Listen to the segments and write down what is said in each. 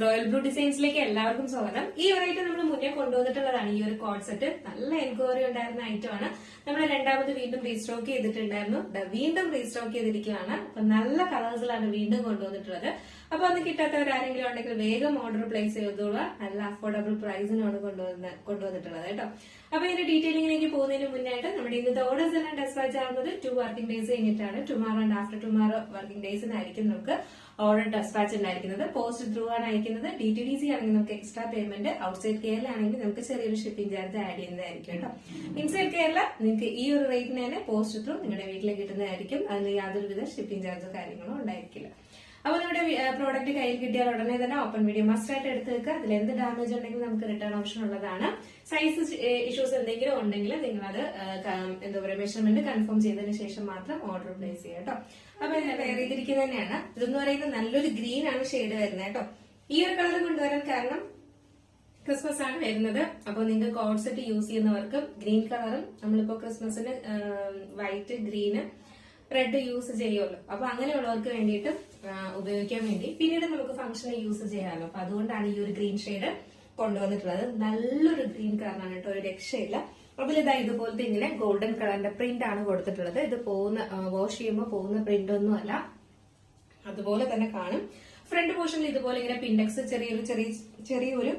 Royal blue ഡിസൈൻസിലേക്ക് എല്ലാവർക്കും സ്വാഗതം. ഈ ഒരായിട്ട് നമ്മൾ മുന്നേ കൊണ്ടുവന്നിട്ടുള്ളതാണ് ഈ ഒരു കോഡ് സെറ്റ്. നല്ല എൻക്വയറി ഉണ്ടായിരുന്ന ഐറ്റം ആണ്. നമ്മൾ രണ്ടാമത് വീണ്ടും റീസ്റ്റോക്ക് ചെയ്തിട്ടുണ്ടായിരുന്നു. വീണ്ടും റീസ്റ്റോക്ക് ചെയ്തിരിക്കുകയാണ്. അപ്പൊ നല്ല കളേഴ്സിലാണ് വീണ്ടും കൊണ്ടുവന്നിട്ടുള്ളത്. അപ്പൊ അത് കിട്ടാത്തവരാരെങ്കിലും ഉണ്ടെങ്കിൽ വേഗം ഓർഡർ പ്ലേസ് ചെയ്തോളുക. നല്ല അഫോർഡബിൾ പ്രൈസിനാണ് കൊണ്ടുവന്നിട്ടുള്ളത് കേട്ടോ. അപ്പൊ ഇതിന്റെ ഡീറ്റെയിലിംഗിലേക്ക് പോകുന്നതിന് മുന്നായിട്ട് നമ്മുടെ ഇന്നത്തെ ഓർഡേഴ്സ് എല്ലാം ഡെസ്പാച്ച് ആവുന്നത് 2 വർക്കിംഗ് ഡേയ്സ് കഴിഞ്ഞിട്ടാണ്. Tomorrow and after tomorrow working ഡേയ്സിനായിരിക്കും നമുക്ക് ഓർഡർ ഡെസ്പാച്ച് ഉണ്ടായിരിക്കുന്നത്. പോസ്റ്റ് ത്രൂ ആണ് അയക്കുന്നത്. DTDC ആണെങ്കിൽ നമുക്ക് എക്സ്ട്രാ പേയ്മെന്റ്, ഔട്ട്സൈഡ് കേരള ആണെങ്കിൽ നമുക്ക് ചെറിയൊരു ഷിപ്പിംഗ് ചാർജ് ആഡ് ചെയ്യുന്നതായിരിക്കും കേട്ടോ. ഇൻസൈഡ് കേരള നിങ്ങൾക്ക് ഈ ഒരു റേറ്റിന് തന്നെ പോസ്റ്റ് ത്രൂ നിങ്ങളുടെ വീട്ടിലേക്ക് കിട്ടുന്നതായിരിക്കും. അതിന് യാതൊരുവിധ ഷിപ്പിംഗ് ചാർജോ കാര്യങ്ങളോ ഉണ്ടായിരിക്കില്ല. അപ്പൊ നമ്മുടെ പ്രോഡക്റ്റ് കയ്യിൽ കിട്ടിയാൽ ഉടനെ തന്നെ ഓപ്പൺ വീഡിയോ മസ്റ്റ് ആയിട്ട് എടുത്ത് വെക്കുക. അതിൽ എന്ത് ഡാമേജ് ഉണ്ടെങ്കിലും നമുക്ക് റിട്ടേൺ ഓപ്ഷൻ ഉള്ളതാണ്. സൈസ് ഇഷ്യൂസ് എന്തെങ്കിലും ഉണ്ടെങ്കിൽ നിങ്ങൾ അത് എന്താ പറയുക മെഷർമെന്റ് കൺഫേം ചെയ്തതിനു ശേഷം മാത്രം ഓർഡർ പ്ലേസ് ചെയ്യുക കേട്ടോ. അപ്പൊ വെയർ ചെയ്തിരിക്കുന്നത് തന്നെയാണ്. ഇതെന്ന് പറയുന്നത് നല്ലൊരു ഗ്രീൻ ആണ് ഷെയ്ഡ് വരുന്നത് കേട്ടോ. ഈ ഒരു കളർ കൊണ്ടുവരാൻ കാരണം ക്രിസ്മസ് ആണ് വരുന്നത്. അപ്പൊ നിങ്ങൾക്ക് കോഡ് സെറ്റ് യൂസ് ചെയ്യുന്നവർക്ക് ഗ്രീൻ കളറും നമ്മളിപ്പോ ക്രിസ്മസിന് വൈറ്റ്, ഗ്രീന്, റെഡ് യൂസ് ചെയ്യുമല്ലോ. അപ്പൊ അങ്ങനെയുള്ളവർക്ക് വേണ്ടിയിട്ട് ഉപയോഗിക്കാൻ വേണ്ടി പിന്നീട് നമുക്ക് ഫംഗ്ഷന് യൂസ് ചെയ്യാമല്ലോ. അപ്പൊ അതുകൊണ്ടാണ് ഈ ഒരു ഗ്രീൻ ഷെയ്ഡ് കൊണ്ടുവന്നിട്ടുള്ളത്. നല്ലൊരു ഗ്രീൻ കളറാണ് കേട്ടോ, ഒരു രക്ഷയില്ല. അതിലിതാ ഇതുപോലത്തെ ഇങ്ങനെ ഗോൾഡൻ കളറിന്റെ പ്രിന്റ് ആണ് കൊടുത്തിട്ടുള്ളത്. ഇത് വാഷ് ചെയ്യുമ്പോൾ പോകുന്ന പ്രിന്റ് ഒന്നും അല്ല, അതുപോലെ തന്നെ കാണും. ഫ്രണ്ട് പോർഷനിൽ ഇതുപോലെ ഇങ്ങനെ പിൻഡെക്സ് ചെറിയൊരു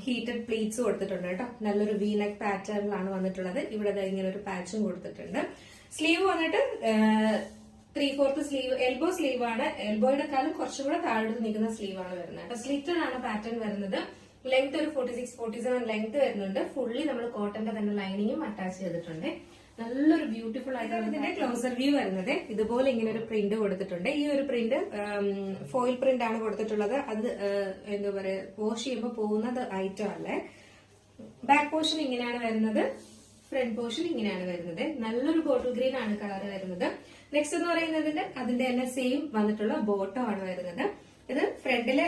ഹീറ്റഡ് പ്ലീറ്റ്സ് കൊടുത്തിട്ടുണ്ട് കേട്ടോ. നല്ലൊരു വി നെക്ക് പാറ്റേണിലാണ് വന്നിട്ടുള്ളത്. ഇവിടെ ഇങ്ങനെ ഒരു പാച്ചും കൊടുത്തിട്ടുണ്ട്. സ്ലീവ് വന്നിട്ട് 3/4 സ്ലീവ്, എൽബോ സ്ലീവ് ആണ്. എൽബോയുടെക്കാളും കുറച്ചും കൂടെ താഴോട്ട് നിൽക്കുന്ന സ്ലീവ് ആണ് വരുന്നത്. സ്ലിറ്റഡ് ആണ് പാറ്റേൺ വരുന്നത്. ലെങ്ത് ഒരു 46-47 ലെങ്ത് വരുന്നുണ്ട്. ഫുള്ളി നമ്മൾ കോട്ടന്റെ തന്നെ ലൈനിങ്ങും അറ്റാച്ച് ചെയ്തിട്ടുണ്ട്. നല്ലൊരു ബ്യൂട്ടിഫുൾ ആയിട്ടാണ് ഇതിന്റെ ക്ലോസർ വ്യൂ വരുന്നത്. ഇതുപോലെ ഇങ്ങനെ ഒരു പ്രിന്റ് കൊടുത്തിട്ടുണ്ട്. ഈ ഒരു പ്രിന്റ് ഫോയിൽ പ്രിന്റ് ആണ് കൊടുത്തിട്ടുള്ളത്. അത് എന്താ പറയാ വാഷ് ചെയ്യുമ്പോൾ പോകുന്നത് ഐറ്റം അല്ലേ. ബാക്ക് പോർഷൻ ഇങ്ങനെയാണ് വരുന്നത്. ഫ്രണ്ട് പോർഷൻ ഇങ്ങനെയാണ് വരുന്നത്. നല്ലൊരു ബോട്ടിൽ ഗ്രീൻ ആണ് കളർ വരുന്നത്. നെക്സ്റ്റ് എന്ന് പറയുന്നതിന്റെ അതിന്റെ തന്നെ സെയിം വന്നിട്ടുള്ള ബോട്ടം ആണ് വരുന്നത്. ഇത് ഫ്രണ്ടില്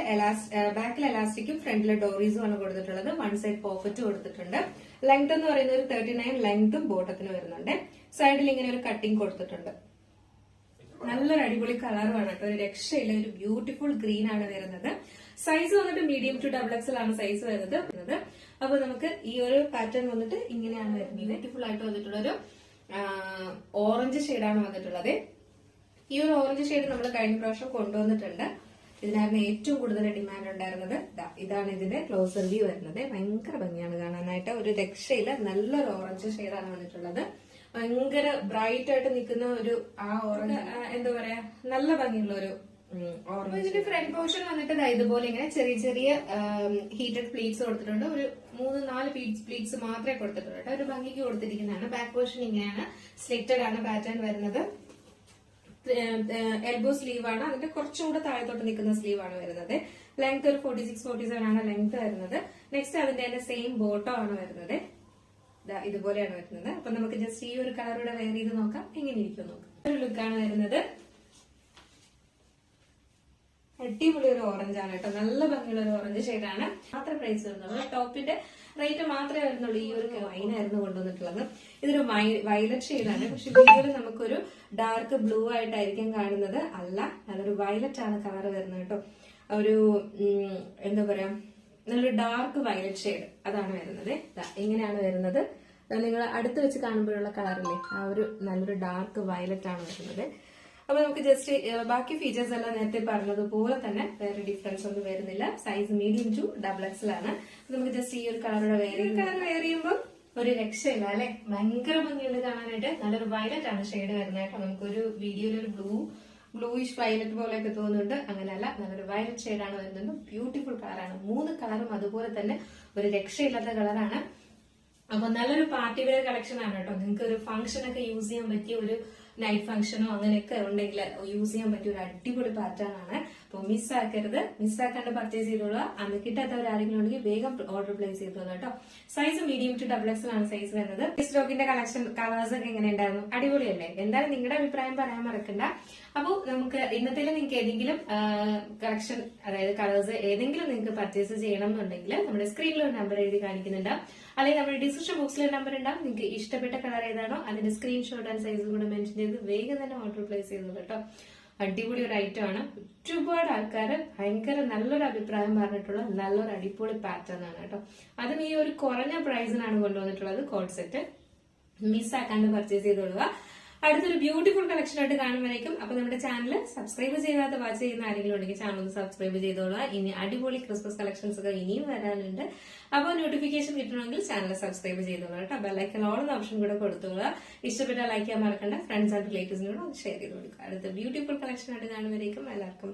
ബാക്കിൽ എലാസ്റ്റിക്കും ഫ്രണ്ടിലെ ഡോറീസും ആണ് കൊടുത്തിട്ടുള്ളത്. വൺ സൈഡ് പോക്കറ്റ് കൊടുത്തിട്ടുണ്ട്. ലെങ്ത് എന്ന് പറയുന്നത് ഒരു 39 ലെങ്തും ബോട്ടത്തിന് വരുന്നുണ്ട്. സൈഡിൽ ഇങ്ങനെ ഒരു കട്ടിങ് കൊടുത്തിട്ടുണ്ട്. നല്ലൊരു അടിപൊളി കളറുമാണ് കേട്ടോ, ഒരു രക്ഷയില്ല. ഒരു ബ്യൂട്ടിഫുൾ ഗ്രീൻ ആണ് വരുന്നത്. സൈസ് വന്നിട്ട് മീഡിയം ടു XXL ആണ് സൈസ് വരുന്നത്. അപ്പൊ നമുക്ക് ഈ ഒരു പാറ്റേൺ വന്നിട്ട് ഇങ്ങനെയാണ് വരുന്നത്. ബ്യൂട്ടിഫുൾ ആയിട്ട് വന്നിട്ടുള്ള ഒരു ഓറഞ്ച് ഷെയ്ഡാണ് വന്നിട്ടുള്ളത്. ഈ ഒരു ഓറഞ്ച് ഷെയ്ഡ് നമ്മൾ കഴിഞ്ഞ പ്രാവശ്യം കൊണ്ടുവന്നിട്ടുണ്ട്. ഇതിനായിരുന്നു ഏറ്റവും കൂടുതൽ ഡിമാൻഡ് ഉണ്ടായിരുന്നത്. ഇതാണ് ഇതിന്റെ ക്ലോസർ വ്യൂ വരുന്നത്. ഭയങ്കര ഭംഗിയാണ് കാണാനായിട്ട്, ഒരു രക്ഷയില്ല. നല്ലൊരു ഓറഞ്ച് ഷെയ്ഡാണ് വന്നിട്ടുള്ളത്. ഭയങ്കര ബ്രൈറ്റ് ആയിട്ട് നിൽക്കുന്ന ഒരു ആ ഓറഞ്ച് എന്താ പറയാ നല്ല ഭംഗിയുള്ള ഒരു ഓറഞ്ച്. ഇതിന്റെ ഫ്രണ്ട് പോർഷൻ വന്നിട്ട് ഇതുപോലെ ഇങ്ങനെ ചെറിയ ഹീറ്റഡ് പ്ലീറ്റ്സ് കൊടുത്തിട്ടുണ്ട്. ഒരു 3-4 പ്ലീറ്റ്സ് മാത്രമേ കൊടുത്തിട്ടുള്ളൂ. ഒരു ഭംഗിക്ക് കൊടുത്തിരിക്കുന്നതാണ്. ബാക്ക് പോർഷൻ ഇങ്ങനെയാണ്, സ്ലിറ്റഡ് ആണ് പാറ്റേൺ വരുന്നത്. എൽബോ സ്ലീവ് ആണ്. അതിന്റെ കുറച്ചും കൂടെ താഴത്തോട്ട് നിൽക്കുന്ന സ്ലീവ് ആണ് വരുന്നത്. ലെങ്ത് ഒരു 46-47 ആണ് ലെങ്ത് വരുന്നത്. നെക്സ്റ്റ് അതിന്റെ തന്നെ സെയിം ബോട്ടം ആണ് വരുന്നത്. ഇതുപോലെയാണ് വരുന്നത്. അപ്പൊ നമുക്ക് ജസ്റ്റ് ഈ ഒരു കളറൂടെ വെയർ ചെയ്ത് നോക്കാം, എങ്ങനെ ഇരിക്കും നോക്കാം. ഒരു ലുക്കാണ് വരുന്നത്. അടിപൊളി ഒരു ഓറഞ്ച് ആണ് കേട്ടോ, നല്ല ഭംഗിയുള്ള ഒരു ഓറഞ്ച് ഷെയ്ഡാണ്. മാത്രം പ്രൈസ് വരുന്നുള്ളൂ. ടോപ്പിന്റെ റേറ്റ് മാത്രമേ വരുന്നുള്ളൂ. ഈ ഒരു വൈനായിരുന്നു കൊണ്ടുവന്നിട്ടുള്ളത്. ഇതൊരു വയലറ്റ് ഷെയ്ഡാണ്. പക്ഷെ വീഡിയോയിൽ നമുക്കൊരു ഡാർക്ക് ബ്ലൂ ആയിട്ടായിരിക്കും കാണുന്നത്. അല്ല, നല്ലൊരു വയലറ്റ് ആണ് കളർ വരുന്നത് കേട്ടോ. ഒരു എന്താ പറയാ നല്ലൊരു ഡാർക്ക് വയലറ്റ് ഷെയ്ഡ് അതാണ് വരുന്നത്. ഇങ്ങനെയാണ് വരുന്നത്. നിങ്ങൾ അടുത്ത് വെച്ച് കാണുമ്പോഴുള്ള കളറില്ലേ, ആ ഒരു നല്ലൊരു ഡാർക്ക് വയലറ്റ് ആണ് വരുന്നത്. അപ്പൊ നമുക്ക് ജസ്റ്റ് ബാക്കി ഫീച്ചേഴ്സ് എല്ലാം നേരത്തെ പറഞ്ഞതുപോലെ തന്നെ വേറെ ഡിഫറൻസ് ഒന്നും വരുന്നില്ല. സൈസ് മീഡിയം ടു XXL ആണ്. നമുക്ക് ജസ്റ്റ് ഈ ഒരു കളറുടെ വെയർ ചെയ്യുമ്പോൾ ഒരു രക്ഷയില്ല അല്ലെ. ഭയങ്കര ഭംഗിയുണ്ട് കാണാനായിട്ട്. നല്ലൊരു വയലറ്റ് ആണ് ഷെയ്ഡ് വരുന്നത്. നമുക്കൊരു വീഡിയോയിൽ ഒരു ബ്ലൂയിഷ് വയലറ്റ് പോലെയൊക്കെ തോന്നുന്നുണ്ട്. അങ്ങനെയല്ല, നല്ലൊരു വയലറ്റ് ഷെയ്ഡാണ് വരുന്നത്. ബ്യൂട്ടിഫുൾ കളറാണ്. 3 കളറും അതുപോലെ തന്നെ ഒരു രക്ഷയില്ലാത്ത കളറാണ്. അപ്പൊ നല്ലൊരു പാർട്ടി വെയർ കളക്ഷൻ ആണ് കേട്ടോ. നിങ്ങൾക്ക് ഒരു ഫംഗ്ഷനൊക്കെ യൂസ് ചെയ്യാൻ പറ്റിയ ഒരു നൈറ്റ് ഫംഗ്ഷനോ അങ്ങനെയൊക്കെ ഉണ്ടെങ്കിൽ യൂസ് ചെയ്യാൻ പറ്റിയ ഒരു അടിപൊളി പാറ്റേൺ ആണ്. അപ്പോൾ മിസ്സാക്കരുത്. മിസ്സാക്കാണ്ട് പർച്ചേസ് ചെയ്തോളുക. അന്ന് കിട്ടാത്തവർ ആരെങ്കിലും ഉണ്ടെങ്കിൽ വേഗം ഓർഡർ പ്ലേസ് ചെയ്തോളൂ കേട്ടോ. സൈസ് മീഡിയം ടു XXL ആണ് സൈസ് വരുന്നത്. സ്റ്റോക്കിന്റെ കളക്ഷൻ കളേഴ്സ് ഒക്കെ എങ്ങനെ ഉണ്ടായിരുന്നു? അടിപൊളിയല്ലേ? എന്തായാലും നിങ്ങളുടെ അഭിപ്രായം പറയാൻ മറക്കണ്ട. അപ്പോൾ നമുക്ക് ഇന്നത്തെ നിങ്ങൾക്ക് ഏതെങ്കിലും കളക്ഷൻ, അതായത് കളേഴ്സ് ഏതെങ്കിലും നിങ്ങൾക്ക് പർച്ചേസ് ചെയ്യണം എന്നുണ്ടെങ്കിൽ നമ്മുടെ സ്ക്രീനിൽ ഒരു നമ്പർ എഴുതി കാണിക്കുന്നുണ്ട്. അല്ലെങ്കിൽ നമ്മുടെ ഡിസ്ക്രിപ്ഷൻ ബോക്സിൽ ഒരു നമ്പർ ഉണ്ടാവും. നിങ്ങൾക്ക് ഇഷ്ടപ്പെട്ട കളർ ഏതാണോ അതിന്റെ സ്ക്രീൻഷോട്ട് ആൻഡ് സൈസും കൂടെ മെൻഷൻ ചെയ്ത് വേഗം തന്നെ ഓർഡർ പ്ലേസ് ചെയ്യുന്നു കേട്ടോ. അടിപൊളി ഒരു ഐറ്റം ആണ്. ഒരുപാട് ആൾക്കാർ ഭയങ്കര നല്ലൊരു അഭിപ്രായം പറഞ്ഞിട്ടുള്ള നല്ലൊരു അടിപൊളി പാറ്റേൺ ആണ് കേട്ടോ. അതും ഈ ഒരു കുറഞ്ഞ പ്രൈസിനാണ് കൊണ്ടുവന്നിട്ടുള്ളത്. കോഡ് സെറ്റ് മിസ്സാക്കാണ്ട് പർച്ചേസ് ചെയ്തോളുക. അടുത്തൊരു ബ്യൂട്ടിഫുൾ കളക്ഷൻ ആയിട്ട് കാണുമ്പോഴേക്കും അപ്പൊ നമ്മുടെ ചാനൽ സബ്സ്ക്രൈബ് ചെയ്യാതെ വാച്ച് ചെയ്യുന്ന ആരെങ്കിലും ഉണ്ടെങ്കിൽ ചാനൽ ഒന്ന് സബ്സ്ക്രൈബ് ചെയ്തോളുക. ഇനി അടിപൊളി ക്രിസ്മസ് കളക്ഷൻസ് ഒക്കെ ഇനിയും വരാനുണ്ട്. അപ്പോൾ നോട്ടിഫിക്കേഷൻ കിട്ടണമെങ്കിൽ ചാനൽ സബ്സ്ക്രൈബ് ചെയ്തോളുക കേട്ടോ. ബെല്ലൈക്കൻ ഓൾ എന്ന ഓപ്ഷൻ കൂടെ കൊടുത്തോളുക. ഇഷ്ടപ്പെട്ടാൽ ലൈക്ക് ചെയ്യാൻ മറക്കണ്ട. ഫ്രണ്ട്സ് ആൻഡ് റിലേറ്റീവ്സിനോട് ഷെയർ ചെയ്ത് കൊടുക്കുക. അടുത്ത ബ്യൂട്ടിഫുൾ കളക്ഷൻ ആയിട്ട് കാണുമ്പോഴേക്കും എല്ലാവർക്കും